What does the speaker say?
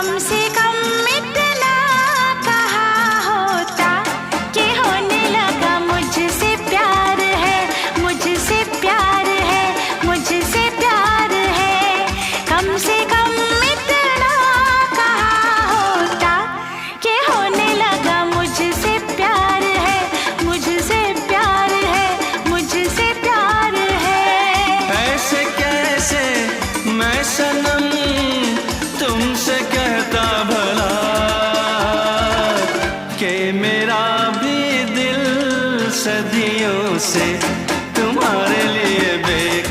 कम से कम इतना कहा होता कि होने लगा मुझसे प्यार है, मुझसे प्यार है, मुझसे प्यार है। कम से कम इतना कहा होता कि होने लगा मुझसे प्यार है, मुझसे प्यार है, मुझसे प्यार है। ऐसे कैसे मैं सनम तुमसे कहता भला कि मेरा भी दिल सदियों से तुम्हारे लिए बेकरार